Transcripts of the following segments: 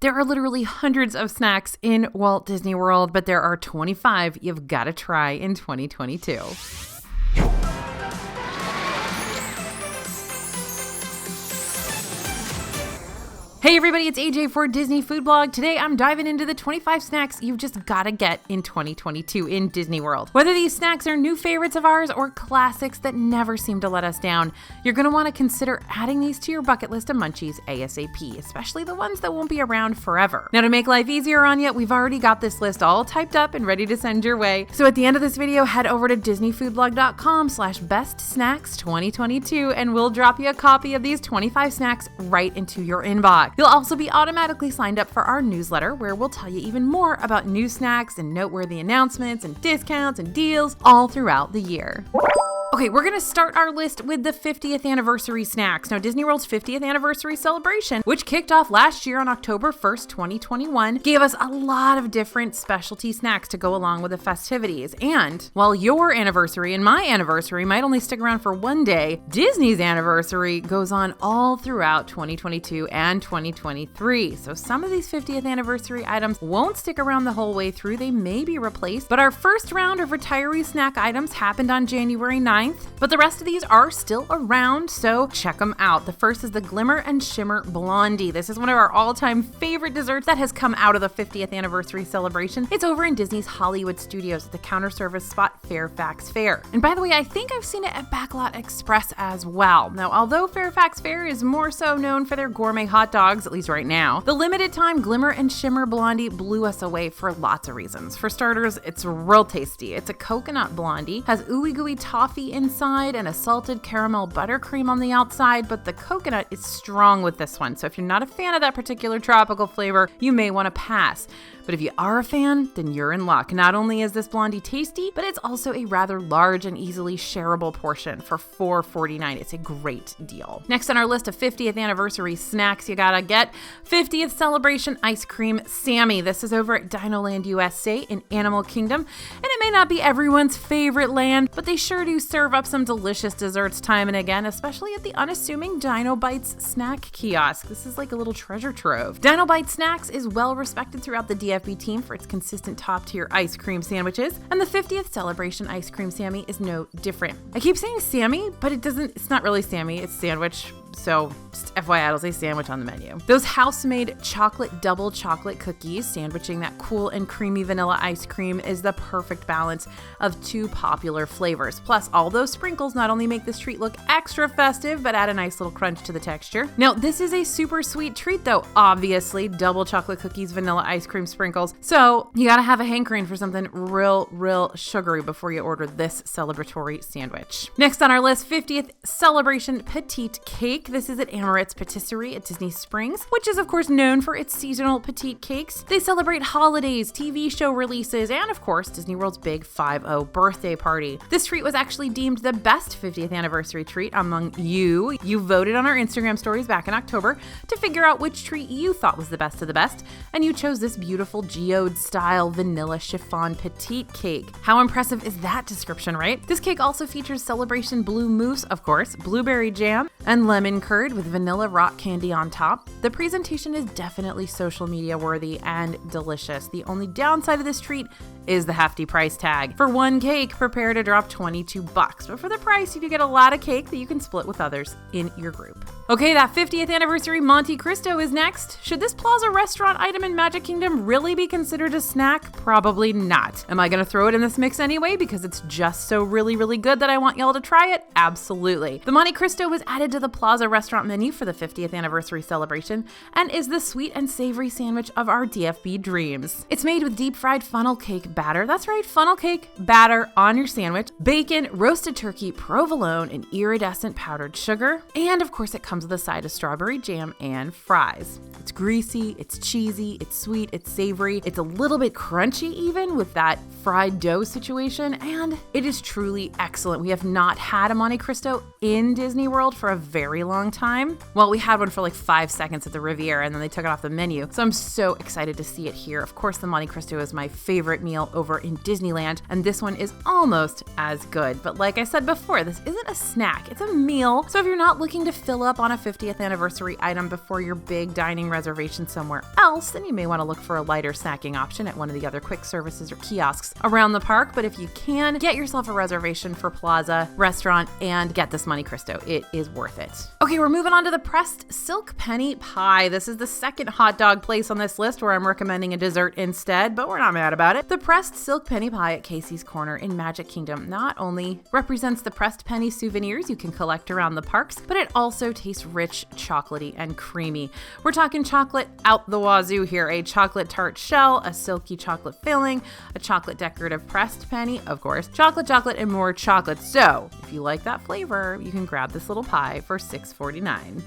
There are literally hundreds of snacks in Walt Disney World, but there are 25 you've got to try in 2022. Hey everybody, it's AJ for Disney Food Blog. Today I'm diving into the 25 snacks you've just gotta get in 2022 in Disney World. Whether these snacks are new favorites of ours or classics that never seem to let us down, you're gonna wanna consider adding these to your bucket list of munchies ASAP, especially the ones that won't be around forever. Now to make life easier on you, we've already got this list all typed up and ready to send your way. So at the end of this video, head over to disneyfoodblog.com/bestsnacks2022 and we'll drop you a copy of these 25 snacks right into your inbox. You'll also be automatically signed up for our newsletter where we'll tell you even more about new snacks and noteworthy announcements and discounts and deals all throughout the year. Okay, we're gonna start our list with the 50th anniversary snacks. Now, Disney World's 50th anniversary celebration, which kicked off last year on October 1st, 2021, gave us a lot of different specialty snacks to go along with the festivities. And while your anniversary and my anniversary might only stick around for one day, Disney's anniversary goes on all throughout 2022 and 2023. So some of these 50th anniversary items won't stick around the whole way through. They may be replaced, but our first round of retiree snack items happened on January 9th. But the rest of these are still around, so check them out. The first is the Glimmer and Shimmer Blondie. This is one of our all-time favorite desserts that has come out of the 50th anniversary celebration. It's over in Disney's Hollywood Studios at the counter service spot Fairfax Fair. And by the way, I think I've seen it at Backlot Express as well. Now, although Fairfax Fair is more so known for their gourmet hot dogs, at least right now, the limited time Glimmer and Shimmer Blondie blew us away for lots of reasons. For starters, it's real tasty. It's a coconut blondie, has ooey gooey toffee inside and a salted caramel buttercream on the outside, but the coconut is strong with this one. So if you're not a fan of that particular tropical flavor, you may want to pass. But if you are a fan, then you're in luck. Not only is this blondie tasty, but it's also a rather large and easily shareable portion for $4.49. It's a great deal. Next on our list of 50th anniversary snacks you gotta get, 50th Celebration Ice Cream Sammy. This is over at Dinoland USA in Animal Kingdom, and it may not be everyone's favorite land, but they sure do serve up some delicious desserts time and again, especially at the unassuming Dino Bites snack kiosk. This is like a little treasure trove. Dino Bites Snacks is well respected throughout the DFB team for its consistent top-tier ice cream sandwiches, and the 50th Celebration Ice Cream Sammy is no different. I keep saying Sammy, but it's not really Sammy, it's sandwich. So, just FYI, it'll say sandwich on the menu. Those house-made chocolate double chocolate cookies, sandwiching that cool and creamy vanilla ice cream, is the perfect balance of two popular flavors. Plus, all those sprinkles not only make this treat look extra festive, but add a nice little crunch to the texture. Now, this is a super sweet treat though, obviously, double chocolate cookies, vanilla ice cream sprinkles. So, you gotta have a hankering for something real sugary before you order this celebratory sandwich. Next on our list, 50th Celebration Petite Cake. This is at Amorette's Patisserie at Disney Springs, which is of course known for its seasonal petite cakes. They celebrate holidays, TV show releases, and of course Disney World's big 50 birthday party. This treat was actually deemed the best 50th anniversary treat among you. You voted on our Instagram stories back in October to figure out which treat you thought was the best of the best, and you chose this beautiful geode style vanilla chiffon petite cake. How impressive is that description, right? This cake also features Celebration Blue Mousse, of course, blueberry jam, and lemon curd with vanilla rock candy on top. The presentation is definitely social media worthy and delicious. The only downside of this treat is the hefty price tag. For one cake, prepare to drop $22, but for the price, you do get a lot of cake that you can split with others in your group. Okay, that 50th anniversary Monte Cristo is next. Should this Plaza restaurant item in Magic Kingdom really be considered a snack? Probably not. Am I gonna throw it in this mix anyway because it's just so really good that I want y'all to try it? Absolutely. The Monte Cristo was added to the Plaza restaurant menu for the 50th anniversary celebration and is the sweet and savory sandwich of our DFB dreams. It's made with deep fried funnel cake batter. That's right, funnel cake batter on your sandwich, bacon, roasted turkey, provolone, and iridescent powdered sugar. And of course, it comes with a side of strawberry jam and fries. It's greasy, it's cheesy, it's sweet, it's savory, it's a little bit crunchy even with that fried dough situation, and it is truly excellent. We have not had a Monte Cristo in Disney World for a very long time. Well, we had one for like 5 seconds at the Riviera and then they took it off the menu. So I'm so excited to see it here. Of course, the Monte Cristo is my favorite meal over in Disneyland, and this one is almost as good. But like I said before, this isn't a snack, it's a meal. So if you're not looking to fill up on on a 50th anniversary item before your big dining reservation somewhere else, then you may want to look for a lighter snacking option at one of the other quick services or kiosks around the park. But if you can, get yourself a reservation for Plaza Restaurant and get this Monte Cristo. It is worth it. Okay, we're moving on to the pressed silk penny pie. This is the second hot dog place on this list where I'm recommending a dessert instead, but we're not mad about it. The pressed silk penny pie at Casey's Corner in Magic Kingdom not only represents the pressed penny souvenirs you can collect around the parks, but it also tastes rich, chocolatey, and creamy. We're talking chocolate out the wazoo here. A chocolate tart shell, a silky chocolate filling, a chocolate decorative pressed penny, of course, chocolate, and more chocolate. So if you like that flavor, you can grab this little pie for $6.49.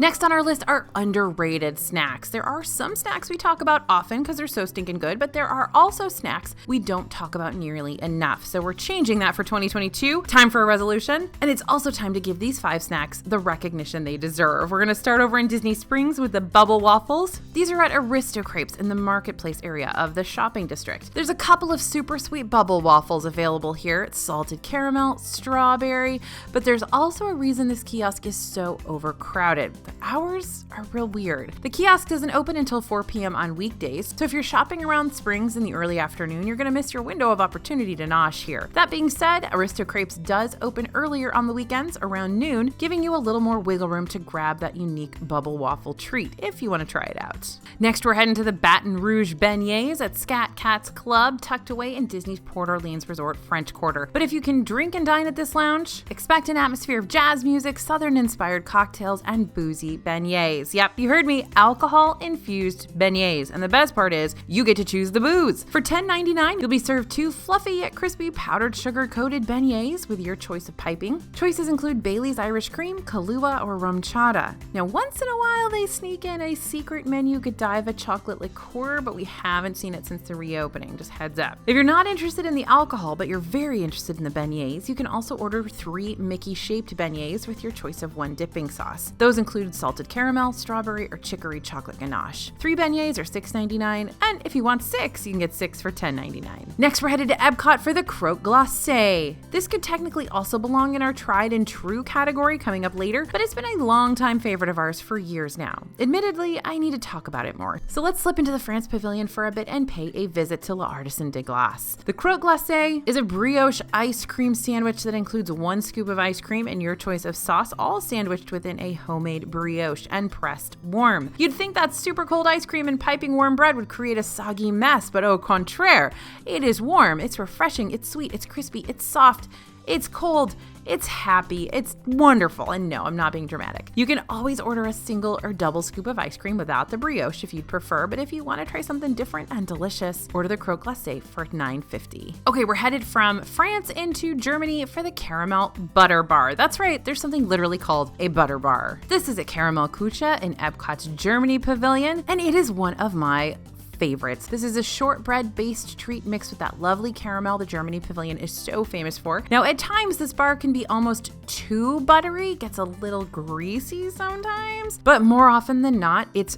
Next on our list are underrated snacks. There are some snacks we talk about often because they're so stinking good, but there are also snacks we don't talk about nearly enough. So we're changing that for 2022. Time for a resolution. And it's also time to give these 5 snacks the recognition they deserve. We're going to start over in Disney Springs with the bubble waffles. These are at Aristocrapes in the marketplace area of the shopping district. There's a couple of super sweet bubble waffles available here. It's salted caramel, strawberry, but there's also a reason this kiosk is so overcrowded. The hours are real weird. The kiosk doesn't open until 4 p.m. on weekdays, so if you're shopping around Springs in the early afternoon, you're going to miss your window of opportunity to nosh here. That being said, Aristocrapes does open earlier on the weekends around noon, giving you a little more wiggle room to grab that unique bubble waffle treat if you want to try it out. Next, we're heading to the Baton Rouge beignets at Scat Cat's Club, tucked away in Disney's Port Orleans Resort French Quarter. But if you can drink and dine at this lounge, expect an atmosphere of jazz music, Southern-inspired cocktails, and boozy beignets. Yep, you heard me, alcohol-infused beignets. And the best part is, you get to choose the booze. For $10.99, you'll be served 2 fluffy yet crispy powdered sugar-coated beignets with your choice of piping. Choices include Bailey's Irish Cream, Kahlua, or rum chata. Now, once in a while, they sneak in a secret menu Godiva chocolate liqueur, but we haven't seen it since the reopening, just heads up. If you're not interested in the alcohol, but you're very interested in the beignets, you can also order 3 Mickey-shaped beignets with your choice of 1 dipping sauce. Those include salted caramel, strawberry, or chicory chocolate ganache. 3 beignets are $6.99, and if you want 6, you can get 6 for $10.99. Next, we're headed to Epcot for the croque glacé. This could technically also belong in our tried and true category coming up later, but it's been a long-time favorite of ours for years now. Admittedly, I need to talk about it more. So let's slip into the France Pavilion for a bit and pay a visit to l'Artisan de Glace. The croque glacé is a brioche ice cream sandwich that includes 1 scoop of ice cream and your choice of sauce, all sandwiched within a homemade brioche and pressed warm. You'd think that super cold ice cream and piping warm bread would create a soggy mess, but au contraire. It is warm, it's refreshing, it's sweet, it's crispy, it's soft, it's cold, it's happy, it's wonderful, and no, I'm not being dramatic. You can always order a single or double scoop of ice cream without the brioche if you'd prefer, but if you want to try something different and delicious, order the croque glacé for $9.50. Okay, we're headed from France into Germany for the caramel butter bar. That's right, there's something literally called a butter bar. This is at Caramel Kucha in Epcot's Germany Pavilion, and it is one of my favorites. This is a shortbread-based treat mixed with that lovely caramel the Germany Pavilion is so famous for. Now, at times, this bar can be almost too buttery, gets a little greasy sometimes, but more often than not, it's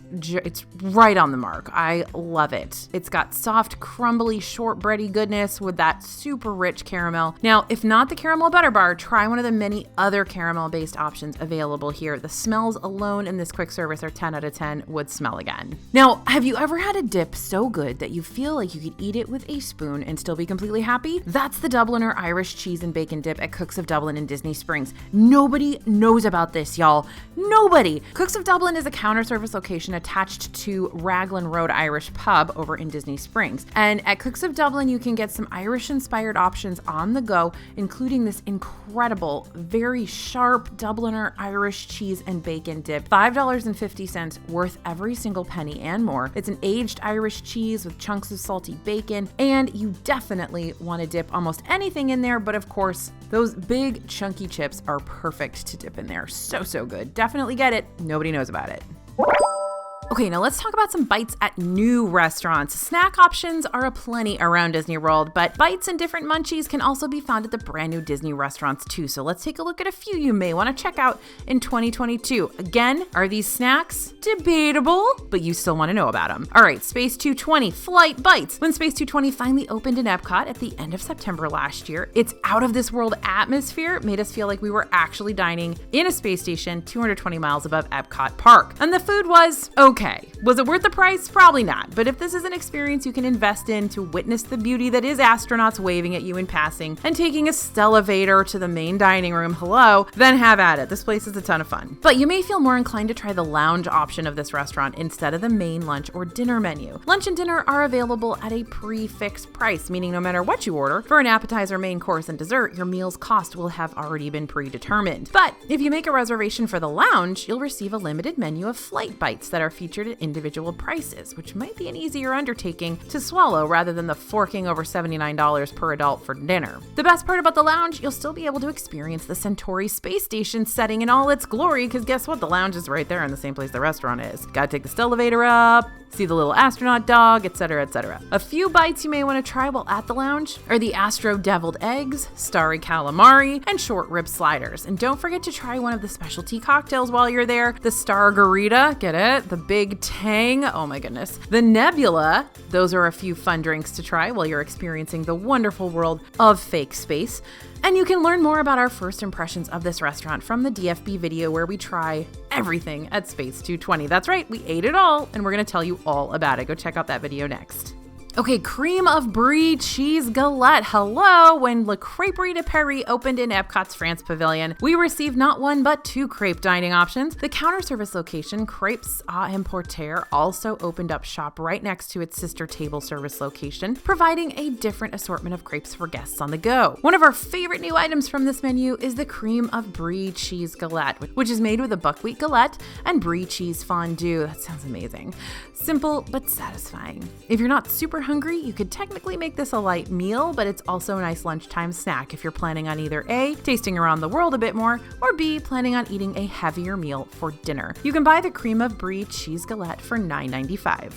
right on the mark. I love it. It's got soft, crumbly, shortbready goodness with that super rich caramel. Now, if not the caramel butter bar, try one of the many other caramel-based options available here. The smells alone in this quick service are 10 out of 10 would smell again. Now, have you ever had a dip so good that you feel like you could eat it with a spoon and still be completely happy? That's the Dubliner Irish cheese and bacon dip at Cooks of Dublin in Disney Springs. Nobody knows about this, y'all. Nobody! Cooks of Dublin is a counter service location attached to Raglan Road Irish Pub over in Disney Springs. And at Cooks of Dublin, you can get some Irish-inspired options on the go, including this incredible, very sharp Dubliner Irish cheese and bacon dip. $5.50 worth every single penny and more. It's an aged Irish cheese with chunks of salty bacon, and you definitely want to dip almost anything in there, but of course, those big chunky chips are perfect to dip in there. So good. Definitely get it. Nobody knows about it. Okay, now let's talk about some bites at new restaurants. Snack options are aplenty around Disney World, but bites and different munchies can also be found at the brand new Disney restaurants too. So let's take a look at a few you may want to check out in 2022. Again, are these snacks? Debatable, but you still want to know about them. All right, Space 220 Flight Bites. When Space 220 finally opened in Epcot at the end of September last year, its out-of-this-world atmosphere made us feel like we were actually dining in a space station 220 miles above Epcot Park. And the food was okay. Was it worth the price? Probably not. But if this is an experience you can invest in to witness the beauty that is astronauts waving at you in passing and taking a Stellavator to the main dining room, hello, then have at it. This place is a ton of fun. But you may feel more inclined to try the lounge option of this restaurant instead of the main lunch or dinner menu. Lunch and dinner are available at a prefixed price, meaning no matter what you order, for an appetizer, main course, and dessert, your meal's cost will have already been predetermined. But if you make a reservation for the lounge, you'll receive a limited menu of flight bites that are featured at individual prices, which might be an easier undertaking to swallow rather than the forking over $79 per adult for dinner. The best part about the lounge, you'll still be able to experience the Centauri space station setting in all its glory, because guess what? The lounge is right there in the same place the restaurant is. Gotta take the Stellavator up, see the little astronaut dog, etc., etc. A few bites you may want to try while at the lounge are the Astro Deviled Eggs, Starry Calamari, and Short Rib Sliders. And don't forget to try one of the specialty cocktails while you're there. The Stargarita, get it? The Big Tang, oh my goodness. The Nebula, those are a few fun drinks to try while you're experiencing the wonderful world of fake space. And you can learn more about our first impressions of this restaurant from the DFB video where we try everything at Space 220. That's right, we ate it all, and we're going to tell you all about it. Go check out that video next. Okay, Cream of Brie Cheese Galette. Hello! When Le Crêperie de Paris opened in Epcot's France Pavilion, we received not one but two crepe dining options. The counter service location, Crêpes à Emporter, also opened up shop right next to its sister table service location, providing a different assortment of crepes for guests on the go. One of our favorite new items from this menu is the Cream of Brie Cheese Galette, which is made with a buckwheat galette and brie cheese fondue. That sounds amazing. Simple but satisfying. If you're not super hungry, you could technically make this a light meal, but it's also a nice lunchtime snack if you're planning on either A, tasting around the world a bit more, or B, planning on eating a heavier meal for dinner. You can buy the Cream of Brie Cheese Galette for $9.95.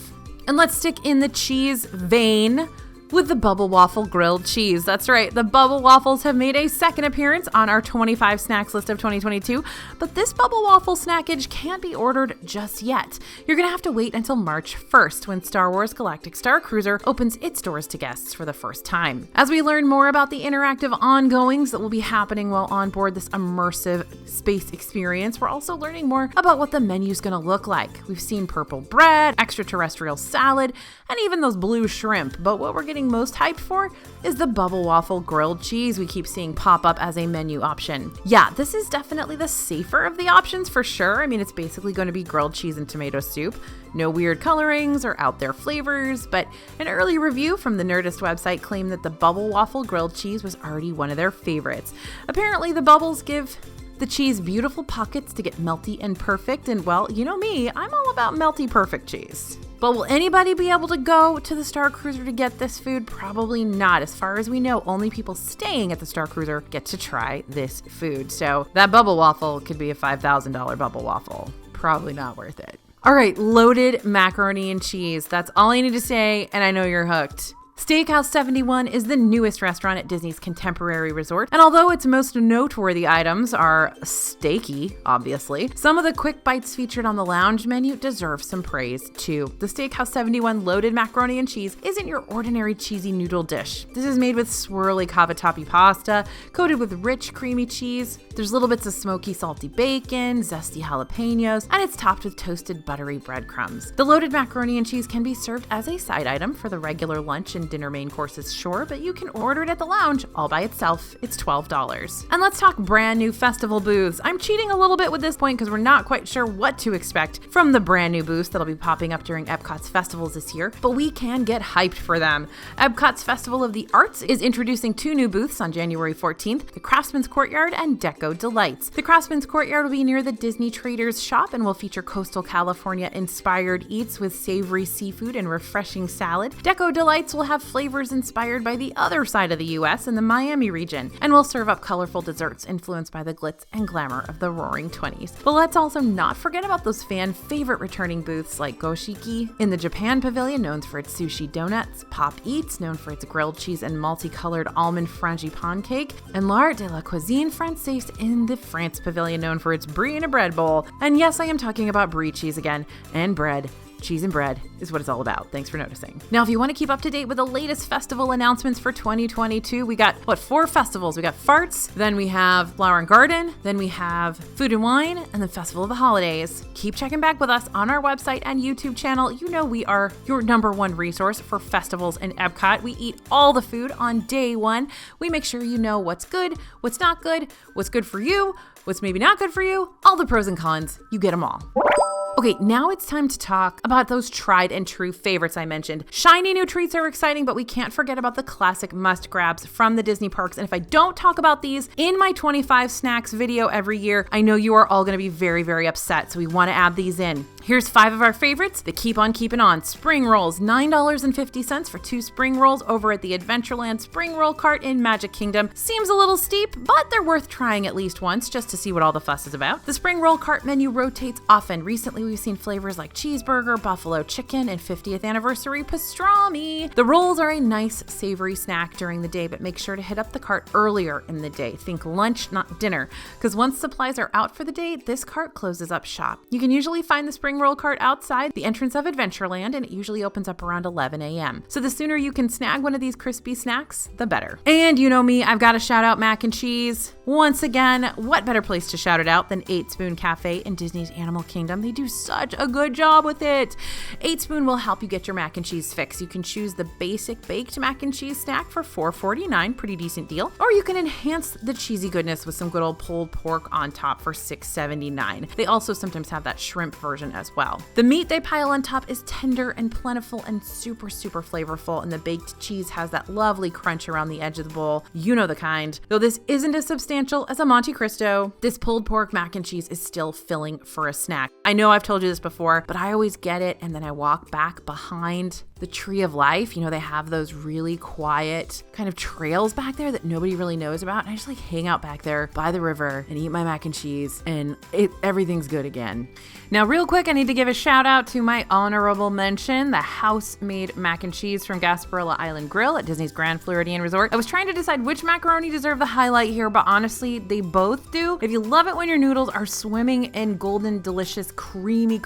And let's stick in the cheese vein with the Bubble Waffle Grilled Cheese. That's right, the Bubble Waffles have made a second appearance on our 25 snacks list of 2022, but this Bubble Waffle snackage can't be ordered just yet. You're gonna have to wait until March 1st when Star Wars Galactic Star Cruiser opens its doors to guests for the first time. As we learn more about the interactive ongoings that will be happening while on board this immersive space experience, we're also learning more about what the menu's gonna look like. We've seen purple bread, extraterrestrial salad, and even those blue shrimp, but what we're getting most hyped for is the Bubble Waffle Grilled Cheese we keep seeing pop up as a menu option. Yeah, this is definitely the safer of the options for sure. I mean, it's basically going to be grilled cheese and tomato soup. No weird colorings or out there flavors, but an early review from the Nerdist website claimed that the Bubble Waffle Grilled Cheese was already one of their favorites. Apparently, the bubbles give the cheese beautiful pockets to get melty and perfect, and well, you know me, I'm all about melty perfect cheese. But will anybody be able to go to the Star Cruiser to get this food? Probably not. As far as we know, only people staying at the Star Cruiser get to try this food. So that bubble waffle could be a $5,000 bubble waffle. Probably not worth it. All right, loaded macaroni and cheese. That's all I need to say, and I know you're hooked. Steakhouse 71 is the newest restaurant at Disney's Contemporary Resort, and although its most noteworthy items are steaky, obviously, some of the quick bites featured on the lounge menu deserve some praise too. The Steakhouse 71 loaded macaroni and cheese isn't your ordinary cheesy noodle dish. This is made with swirly cavatappi pasta, coated with rich creamy cheese. There's little bits of smoky salty bacon, zesty jalapenos, and it's topped with toasted buttery breadcrumbs. The loaded macaroni and cheese can be served as a side item for the regular lunch and dinner main courses, sure, but you can order it at the lounge all by itself. It's $12. And let's talk brand new festival booths. I'm cheating a little bit with this point because we're not quite sure what to expect from the brand new booths that'll be popping up during Epcot's festivals this year, but we can get hyped for them. Epcot's Festival of the Arts is introducing two new booths on January 14th, the Craftsman's Courtyard and Deco Delights. The Craftsman's Courtyard will be near the Disney Traders shop and will feature coastal California inspired eats with savory seafood and refreshing salad. Deco Delights will have have flavors inspired by the other side of the US in the Miami region, and we'll serve up colorful desserts influenced by the glitz and glamour of the roaring 20s. But let's also not forget about those fan favorite returning booths like Goshiki in the Japan Pavilion, known for its sushi donuts, Pop Eats, known for its grilled cheese and multicolored almond frangipane cake, and L'Art de la Cuisine Francaise in the France Pavilion, known for its brie in a bread bowl. And yes, I am talking about brie cheese again, and bread. Cheese and bread is what it's all about. Thanks for noticing. Now, if you want to keep up to date with the latest festival announcements for 2022, we got, 4 festivals? We got Farts, then we have Flower and Garden, then we have Food and Wine, and then Festival of the Holidays. Keep checking back with us on our website and YouTube channel. You know we are your #1 resource for festivals in Epcot. We eat all the food on day one. We make sure you know what's good, what's not good, what's good for you, what's maybe not good for you, all the pros and cons. You get them all. Okay, now it's time to talk about those tried and true favorites I mentioned. Shiny new treats are exciting, but we can't forget about the classic must grabs from the Disney parks. And if I don't talk about these in my 25 snacks video every year, I know you are all going to be very, very upset. So we want to add these in. Here's 5 of our favorites that keep on keeping on. Spring rolls, $9.50 for 2 spring rolls over at the Adventureland Spring Roll Cart in Magic Kingdom. Seems a little steep, but they're worth trying at least once just to see what all the fuss is about. The Spring Roll Cart menu rotates often. Recently, we've seen flavors like cheeseburger, buffalo chicken, and 50th anniversary pastrami. The rolls are a nice savory snack during the day, but make sure to hit up the cart earlier in the day. Think lunch, not dinner, because once supplies are out for the day, this cart closes up shop. You can usually find the Spring Roll Cart outside the entrance of Adventureland, and it usually opens up around 11 a.m. So the sooner you can snag one of these crispy snacks, the better. And you know me, I've got to shout out mac and cheese. Once again, what better place to shout it out than 8 Spoon Cafe in Disney's Animal Kingdom? They do such a good job with it. 8 Spoon will help you get your mac and cheese fix. You can choose the basic baked mac and cheese snack for $4.49, pretty decent deal. Or you can enhance the cheesy goodness with some good old pulled pork on top for $6.79. They also sometimes have that shrimp version as well. The meat they pile on top is tender and plentiful and super, super flavorful, and the baked cheese has that lovely crunch around the edge of the bowl. You know the kind. Though this isn't as substantial as a Monte Cristo, this pulled pork mac and cheese is still filling for a snack. I know I've told you this before, but I always get it, and then I walk back behind the Tree of Life. You know, they have those really quiet kind of trails back there that nobody really knows about, and I just like hang out back there by the river and eat my mac and cheese, and everything's good again. Now, real quick, I need to give a shout out to my honorable mention, the house-made mac and cheese from Gasparilla Island Grill at Disney's Grand Floridian Resort. I was trying to decide which macaroni deserved the highlight here, but honestly, they both do. If you love it when your noodles are swimming in golden, delicious, creamy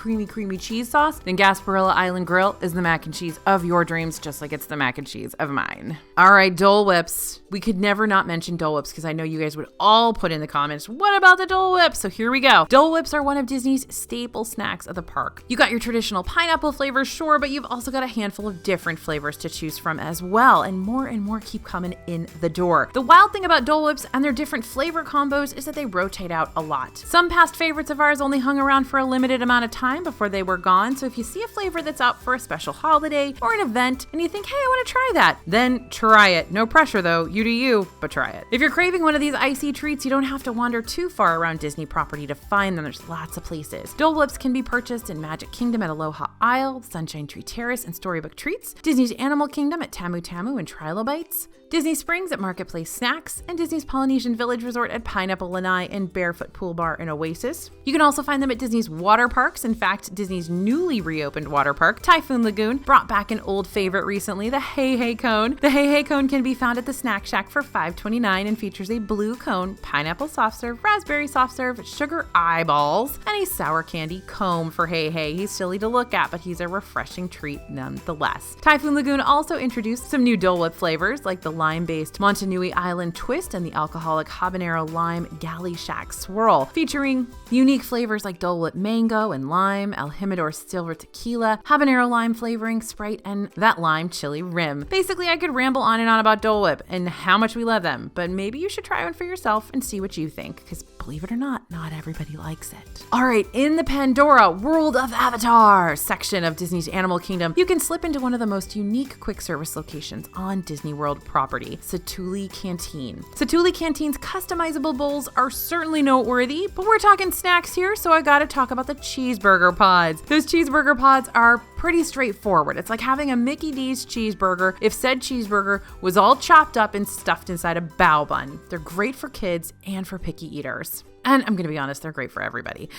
cheese sauce, then Gasparilla Island Grill is the mac and cheese of your dreams, just like it's the mac and cheese of mine. All right, Dole Whips. We could never not mention Dole Whips because I know you guys would all put in the comments, what about the Dole Whips? So here we go. Dole Whips are one of Disney's staple snacks of the park. You got your traditional pineapple flavors, sure, but you've also got a handful of different flavors to choose from as well, and more keep coming in the door. The wild thing about Dole Whips and their different flavor combos is that they rotate out a lot. Some past favorites of ours only hung around for a limited amount of time before they were gone, so if you see a flavor that's out for a special holiday or an event and you think, hey, I want to try that, then try it. No pressure though, you do you, but try it. If you're craving one of these icy treats, you don't have to wander too far around Disney property to find them. There's lots of places. Dole Whips can be purchased in Magic Kingdom at Aloha Isle, Sunshine Tree Terrace, and Storybook Treats, Disney's Animal Kingdom at Tamu Tamu and Trilobites, Disney Springs at Marketplace Snacks, and Disney's Polynesian Village Resort at Pineapple Lanai and Barefoot Pool Bar and Oasis. You can also find them at Disney's water parks. In fact, Disney's newly reopened water park, Typhoon Lagoon, brought back an old favorite recently, the Hey Hey Cone. The Hey Hey Cone can be found at the Snack Shack for $5.29 and features a blue cone, pineapple soft serve, raspberry soft serve, sugar eyeballs, and a sour candy comb for Hey Hey. He's silly to look at, but he's a refreshing treat nonetheless. Typhoon Lagoon also introduced some new Dole Whip flavors like the lime-based Montanui Island Twist and the alcoholic habanero lime Galley Shack Swirl, featuring unique flavors like Dole Whip mango and lime, El Jimador silver tequila, habanero lime flavoring, Sprite, and that lime chili rim. Basically, I could ramble on and on about Dole Whip and how much we love them, but maybe you should try one for yourself and see what you think, because believe it or not everybody likes it. All right, in the Pandora, World of Avatar section of Disney's Animal Kingdom, you can slip into one of the most unique quick service locations on Disney World property, Satuli Canteen. Satuli Canteen's customizable bowls are certainly noteworthy, but we're talking snacks here, so I gotta talk about the cheeseburger pods. Those cheeseburger pods are pretty straightforward. It's like having a Mickey D's cheeseburger if said cheeseburger was all chopped up and stuffed inside a bao bun. They're great for kids and for picky eaters. And I'm gonna be honest, they're great for everybody.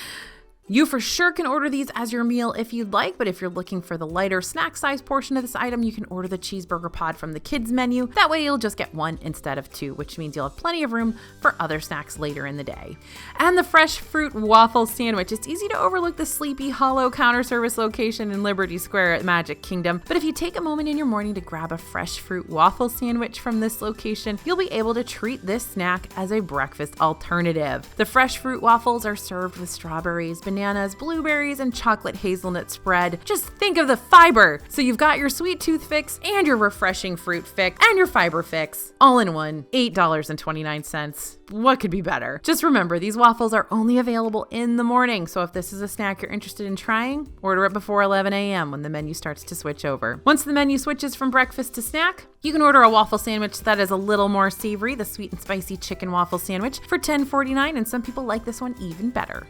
You for sure can order these as your meal if you'd like, but if you're looking for the lighter snack size portion of this item, you can order the cheeseburger pod from the kids menu. That way you'll just get one instead of two, which means you'll have plenty of room for other snacks later in the day. And the fresh fruit waffle sandwich. It's easy to overlook the Sleepy Hollow counter service location in Liberty Square at Magic Kingdom, but if you take a moment in your morning to grab a fresh fruit waffle sandwich from this location, you'll be able to treat this snack as a breakfast alternative. The fresh fruit waffles are served with strawberries, bananas, blueberries, and chocolate hazelnut spread. Just think of the fiber! So you've got your sweet tooth fix and your refreshing fruit fix and your fiber fix all in one. $8.29. What could be better? Just remember, these waffles are only available in the morning, so if this is a snack you're interested in trying, order it before 11 a.m. when the menu starts to switch over. Once the menu switches from breakfast to snack, you can order a waffle sandwich that is a little more savory, the sweet and spicy chicken waffle sandwich for $10.49, and some people like this one even better.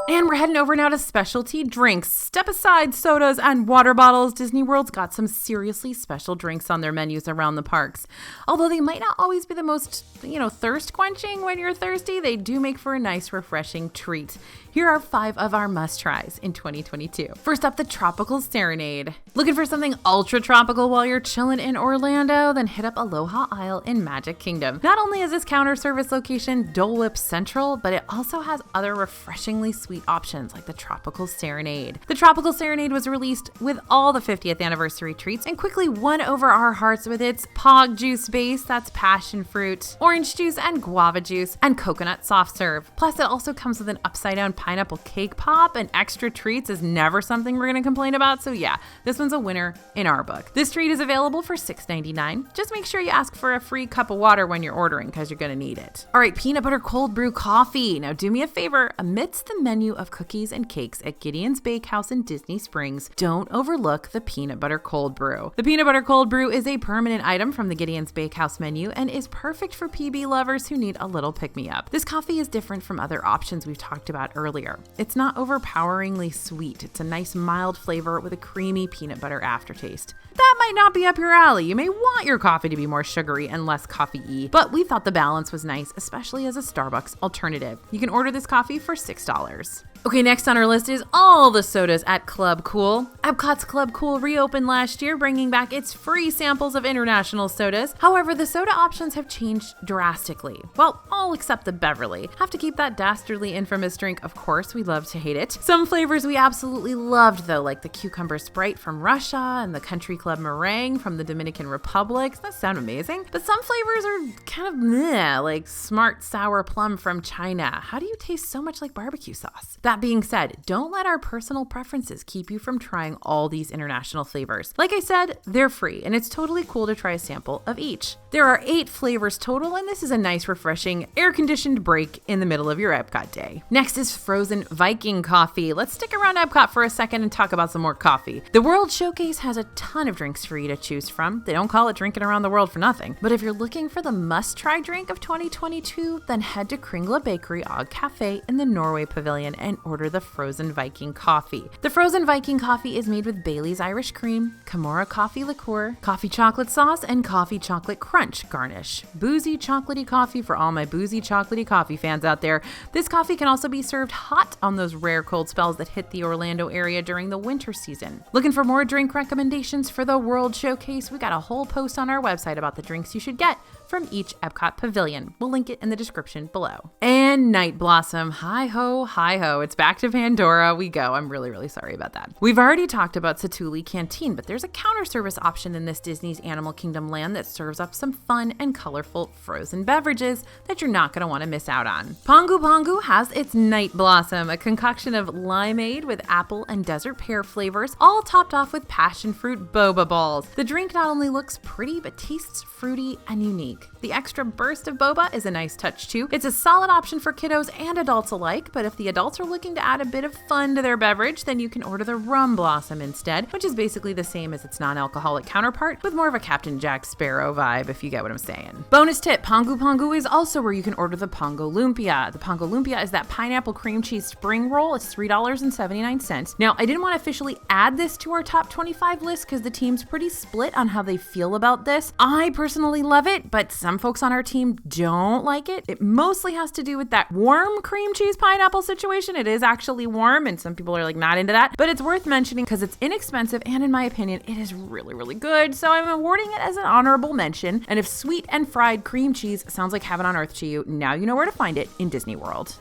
And we're heading over now to specialty drinks. Step aside sodas and water bottles. Disney World's got some seriously special drinks on their menus around the parks. Although they might not always be the most, thirst quenching when you're thirsty, they do make for a nice, refreshing treat. Here are 5 of our must-tries in 2022. First up, the Tropical Serenade. Looking for something ultra tropical while you're chilling in Orlando? Then hit up Aloha Isle in Magic Kingdom. Not only is this counter service location Dole Whip Central, but it also has other refreshingly sweet options like the Tropical Serenade. The Tropical Serenade was released with all the 50th anniversary treats and quickly won over our hearts with its Pog juice base, that's passion fruit, orange juice and guava juice, and coconut soft serve. Plus, it also comes with an upside-down pineapple cake pop, and extra treats is never something we're going to complain about, so yeah, this one's a winner in our book. This treat is available for $6.99. Just make sure you ask for a free cup of water when you're ordering because you're going to need it. All right, peanut butter cold brew coffee. Now do me a favor, amidst the menu of cookies and cakes at Gideon's Bakehouse in Disney Springs, don't overlook the peanut butter cold brew. The peanut butter cold brew is a permanent item from the Gideon's Bakehouse menu and is perfect for PB lovers who need a little pick-me-up. This coffee is different from other options we've talked about earlier. It's not overpoweringly sweet. It's a nice mild flavor with a creamy peanut butter aftertaste. That might not be up your alley. You may want your coffee to be more sugary and less coffee-y, but we thought the balance was nice, especially as a Starbucks alternative. You can order this coffee for $6. Okay, next on our list is all the sodas at Club Cool. Epcot's Club Cool reopened last year, bringing back its free samples of international sodas. However, the soda options have changed drastically. Well, all except the Beverly. Have to keep that dastardly infamous drink, of course, we love to hate it. Some flavors we absolutely loved though, like the Cucumber Sprite from Russia and the Country Club Meringue from the Dominican Republic. Doesn't that sound amazing? But some flavors are kind of meh, like Smart Sour Plum from China. How do you taste so much like barbecue sauce? That being said, don't let our personal preferences keep you from trying all these international flavors. Like I said, they're free, and it's totally cool to try a sample of each. There are 8 flavors total, and this is a nice, refreshing, air-conditioned break in the middle of your Epcot day. Next is frozen Viking coffee. Let's stick around Epcot for a second and talk about some more coffee. The World Showcase has a ton of drinks for you to choose from. They don't call it drinking around the world for nothing. But if you're looking for the must-try drink of 2022, then head to Kringla Bakery Og Cafe in the Norway Pavilion and order the frozen Viking coffee. The frozen Viking coffee is made with Bailey's Irish Cream, Kimura coffee liqueur, coffee chocolate sauce, and coffee chocolate crunch garnish. Boozy chocolatey coffee for all my boozy chocolatey coffee fans out there. This coffee can also be served hot on those rare cold spells that hit the Orlando area during the winter season. Looking for more drink recommendations for the World Showcase? We got a whole post on our website about the drinks you should get from each Epcot pavilion. We'll link it in the description below. And Night Blossom, hi ho, it's back to Pandora we go. I'm really sorry about that. We've already talked about Satuli Canteen, but there's a counter service option in this Disney's Animal Kingdom land that serves up some fun and colorful frozen beverages that you're not going to want to miss out on. Pongu Pongu has its Night Blossom, a concoction of limeade with apple and desert pear flavors, all topped off with passion fruit boba balls. The drink not only looks pretty, but tastes fruity and unique. The extra burst of boba is a nice touch too. It's a solid option option for kiddos and adults alike, but if the adults are looking to add a bit of fun to their beverage, then you can order the Rum Blossom instead, which is basically the same as its non-alcoholic counterpart, with more of a Captain Jack Sparrow vibe, if you get what I'm saying. Bonus tip, Pongu Pongu is also where you can order the Pongo Lumpia. The Pongo Lumpia is that pineapple cream cheese spring roll. It's $3.79. Now, I didn't want to officially add this to our top 25 list because the team's pretty split on how they feel about this. I personally love it, but some folks on our team don't like it. It mostly has to do with that warm cream cheese pineapple situation. It is actually warm, and some people are like not into that, but it's worth mentioning because it's inexpensive, and in my opinion, it is really, really good. So I'm awarding it as an honorable mention. And if sweet and fried cream cheese sounds like heaven on earth to you, now you know where to find it in Disney World.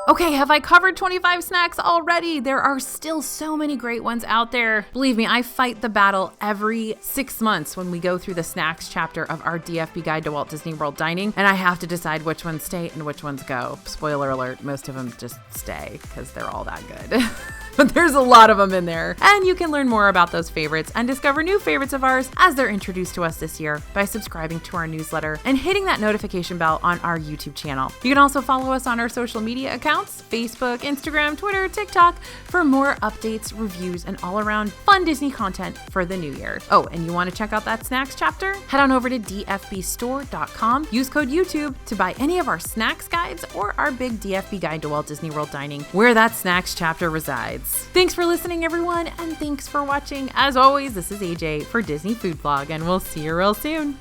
Okay, have I covered 25 snacks already? There are still so many great ones out there. Believe me, I fight the battle every 6 months when we go through the snacks chapter of our DFB Guide to Walt Disney World Dining, and I have to decide which ones stay and which ones go. Spoiler alert, most of them just stay because they're all that good. But there's a lot of them in there. And you can learn more about those favorites and discover new favorites of ours as they're introduced to us this year by subscribing to our newsletter and hitting that notification bell on our YouTube channel. You can also follow us on our social media accounts, Facebook, Instagram, Twitter, TikTok, for more updates, reviews, and all around fun Disney content for the new year. Oh, and you want to check out that snacks chapter? Head on over to dfbstore.com. Use code YouTube to buy any of our snacks guides or our big DFB Guide to Walt Disney World Dining, where that snacks chapter resides. Thanks for listening, everyone, and thanks for watching. As always, this is AJ for Disney Food Vlog, and we'll see you real soon.